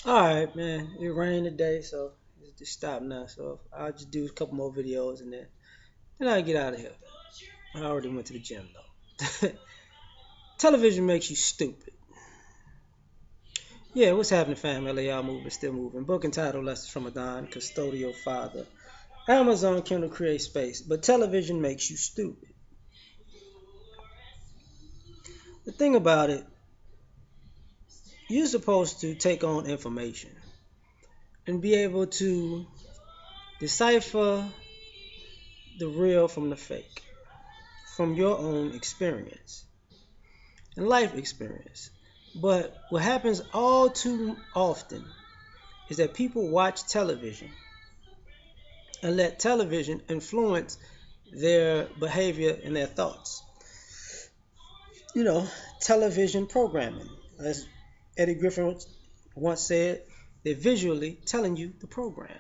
All right, man. It rained today, so it's just stop now. So I'll just do a couple more videos and then I'll get out of here. I already went to the gym though. Television makes you stupid. Yeah, what's happening, fam? L.A.R movement still moving. Book entitled Lessons from a Don, Custodial Father. Amazon Kindle create space, but television makes you stupid. The thing about it, you're supposed to take on information and be able to decipher the real from the fake from your own experience and life experience. But what happens all too often is that people watch television and let television influence their behavior and their thoughts. You know, television programming. As Eddie Griffin once said, they're visually telling you the program.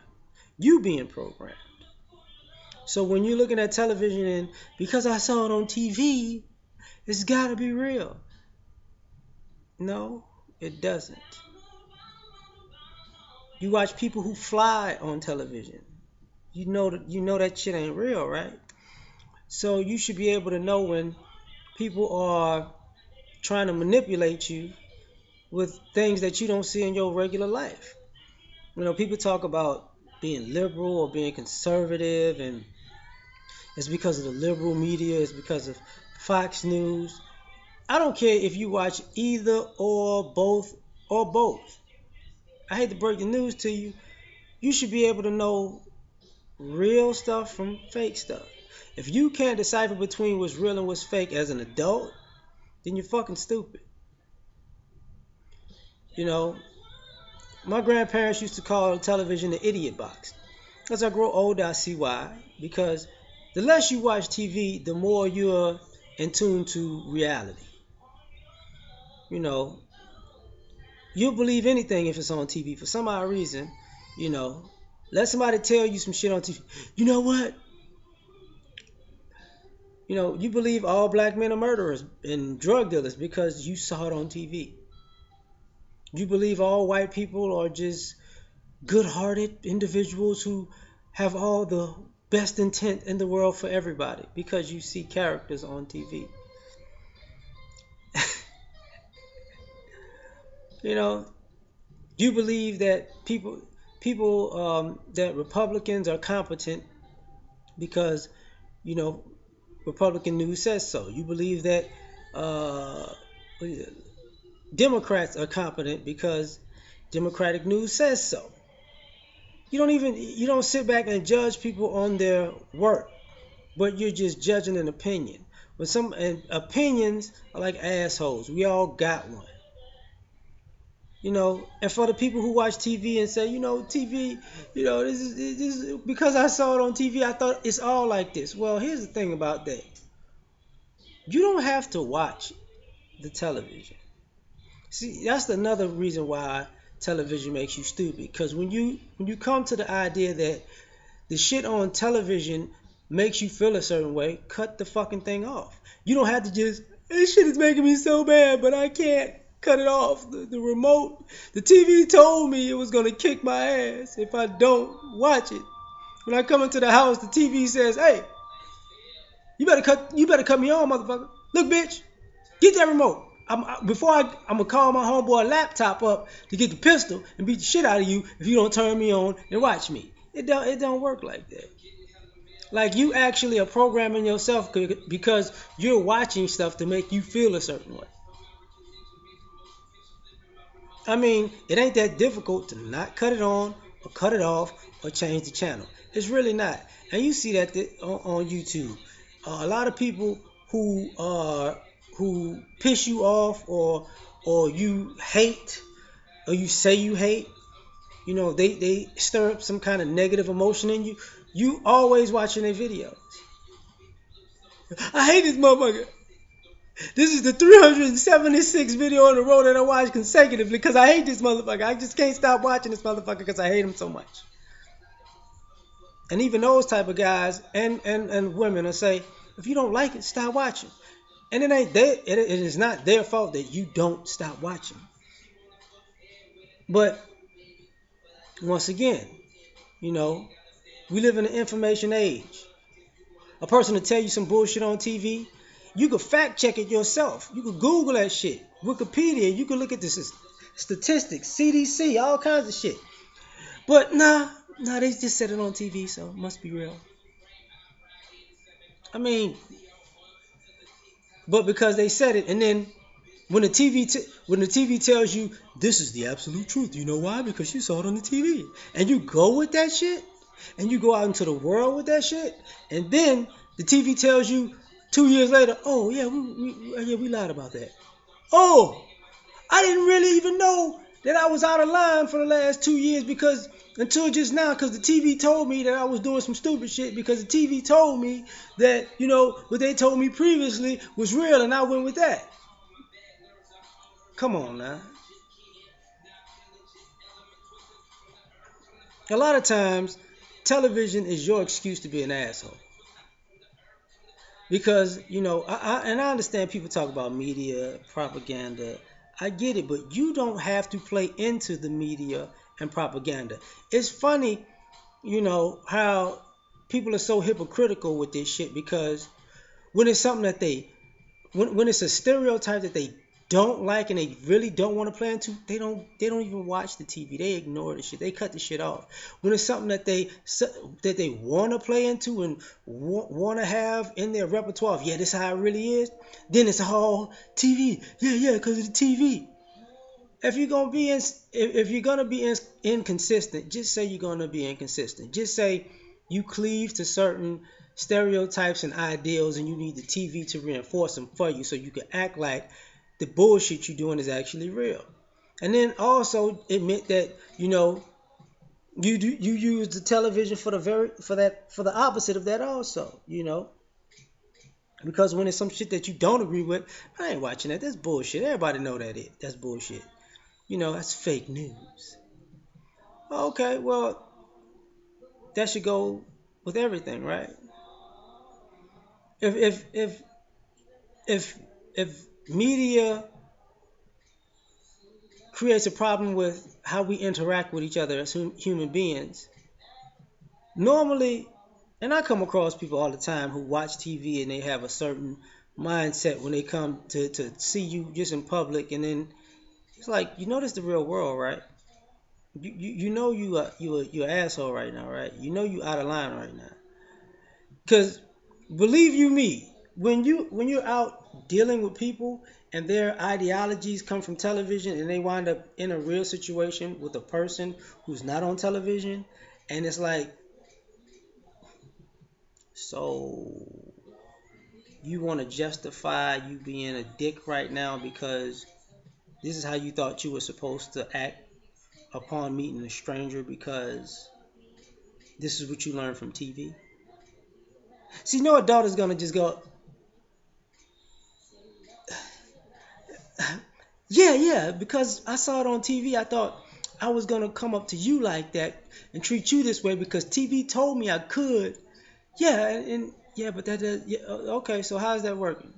You being programmed. So when you're looking at television and because I saw it on TV, it's gotta be real. No, it doesn't. You watch people who fly on television. You know that shit ain't real, right? So you should be able to know when people are trying to manipulate you with things that you don't see in your regular life. You know, people talk about being liberal or being conservative, and it's because of the liberal media, it's because of Fox News. I don't care if you watch either or both. I hate to break the news to you. You should be able to know real stuff from fake stuff. If you can't decipher between what's real and what's fake as an adult, then you're fucking stupid. You know, my grandparents used to call television the idiot box. As I grow older, I see why. Because the less you watch TV, the more you're in tune to reality. You know, you'll believe anything if it's on TV. For some odd reason, you know, let somebody tell you some shit on TV. You know what? You know, you believe all black men are murderers and drug dealers because you saw it on TV. You believe all white people are just good hearted individuals who have all the best intent in the world for everybody because you see characters on TV. You know, you believe that people that Republicans are competent because you know Republican news says so. You believe that uh, Democrats are competent because Democratic news says so. You don't sit back and judge people on their work, but you're just judging an opinion. But some and opinions are like assholes. We all got one. You know, and for the people who watch TV and say, TV, this is because I saw it on TV, I thought it's all like this. Well, here's the thing about that. You don't have to watch the television. See, that's another reason why television makes you stupid. Because when you come to the idea that the shit on television makes you feel a certain way, cut the fucking thing off. You don't have to just, this shit is making me so bad, but I can't cut it off. The remote, the TV told me it was going to kick my ass if I don't watch it. When I come into the house, the TV says, hey, you better cut me on, motherfucker. Look, bitch, get that remote. I'm gonna call my homeboy laptop up to get the pistol and beat the shit out of you if you don't turn me on and watch me. It don't work like that. Like you actually are programming yourself because you're watching stuff to make you feel a certain way. I mean, it ain't that difficult to not cut it on or cut it off or change the channel. It's really not. And you see that on YouTube. A lot of people who piss you off or you hate or you say you hate, they stir up some kind of negative emotion in you. You always watching their videos. I hate this motherfucker. This is the 376th video in a row that I watched consecutively because I hate this motherfucker. I just can't stop watching this motherfucker because I hate him so much. And even those type of guys and women will say, if you don't like it, stop watching. And it is not their fault that you don't stop watching. But Once again, you know, we live in an information age. A person will tell you some bullshit on TV. You could fact check it yourself. You could Google that shit. Wikipedia. You could look at the statistics, CDC, all kinds of shit. But nah, they just said it on TV, so it must be real. I mean, but because they said it, and then when the TV tells you this is the absolute truth, you know why? Because you saw it on the TV, and you go with that shit, and you go out into the world with that shit, and then the TV tells you 2 years later, oh yeah, we lied about that. Oh, I didn't really even know that I was out of line for the last 2 years because until just now, because the TV told me that I was doing some stupid shit because the TV told me that, what they told me previously was real and I went with that. Come on now. A lot of times, television is your excuse to be an asshole. Because, and I understand people talk about media, propaganda. I get it, but you don't have to play into the media and propaganda. It's funny, how people are so hypocritical with this shit because when it's something that when it's a stereotype that they don't like and they really don't want to play into, they don't even watch the TV. They ignore the shit. They cut the shit off. When it's something that they want to play into and want to have in their repertoire, of, yeah, this is how it really is. Then it's all TV. Yeah, because of the TV. If you're gonna be inconsistent, just say you're gonna be inconsistent. Just say you cleave to certain stereotypes and ideals, and you need the TV to reinforce them for you, so you can act like the bullshit you're doing is actually real. And then also admit that you use the television for the opposite of that also. Because when it's some shit that you don't agree with, I ain't watching that. That's bullshit. Everybody know that's bullshit. That's fake news. Okay, well, that should go with everything, right? If if if if if media creates a problem with how we interact with each other as human beings, normally, and I come across people all the time who watch TV and they have a certain mindset when they come to see you just in public, and then it's like this the real world, right? You're an asshole right now, right? You out of line right now. Because believe you me, when you're out dealing with people and their ideologies come from television and they wind up in a real situation with a person who's not on television, and it's like, so you want to justify you being a dick right now because this is how you thought you were supposed to act upon meeting a stranger because this is what you learned from TV. See, no adult is gonna just go, yeah, because I saw it on TV. I thought I was gonna come up to you like that and treat you this way because TV told me I could. Yeah, and yeah, but yeah, okay. So how's that working?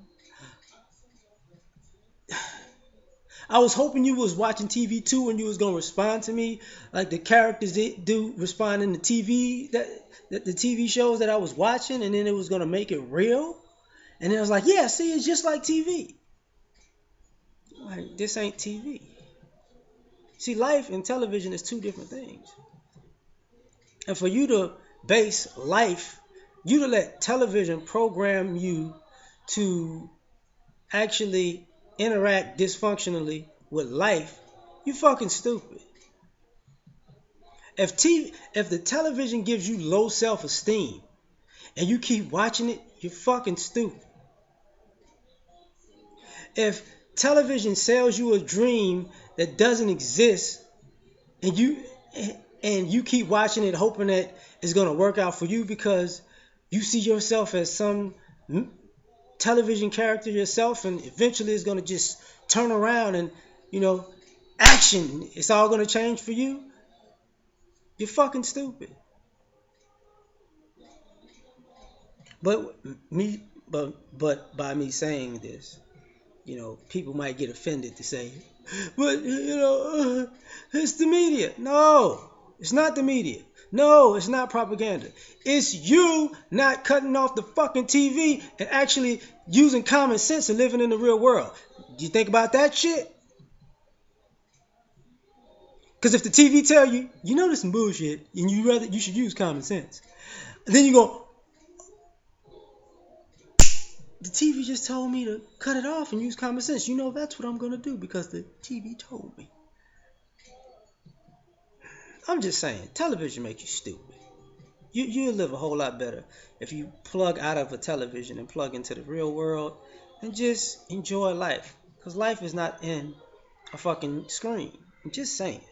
I was hoping you was watching TV too, and you was gonna respond to me like the characters do respond in the TV that the TV shows that I was watching, and then it was gonna make it real. And then I was like, yeah, see, it's just like TV. Like this ain't TV. See, life and television is two different things. And for you to base life, you to let television program you to actually interact dysfunctionally with life, you fucking stupid. If the television gives you low self-esteem and you keep watching it, you're fucking stupid. If television sells you a dream that doesn't exist and you keep watching it hoping that it's going to work out for you because you see yourself as some television character yourself, and eventually it's going to just turn around and you know action, it's all going to change for you, you're fucking stupid. But by me saying this, people might get offended to say, but it's the media. No, It's not the media. No, it's not propaganda. It's you not cutting off the fucking TV and actually using common sense and living in the real world. Do you think about that shit? Because if the TV tell you, you know, there's some bullshit, and you should use common sense, and then you go, the TV just told me to cut it off and use common sense. You know that's what I'm gonna do because the TV told me. I'm just saying, television makes you stupid. You'll live a whole lot better if you plug out of a television and plug into the real world and just enjoy life. Because life is not in a fucking screen. I'm just saying.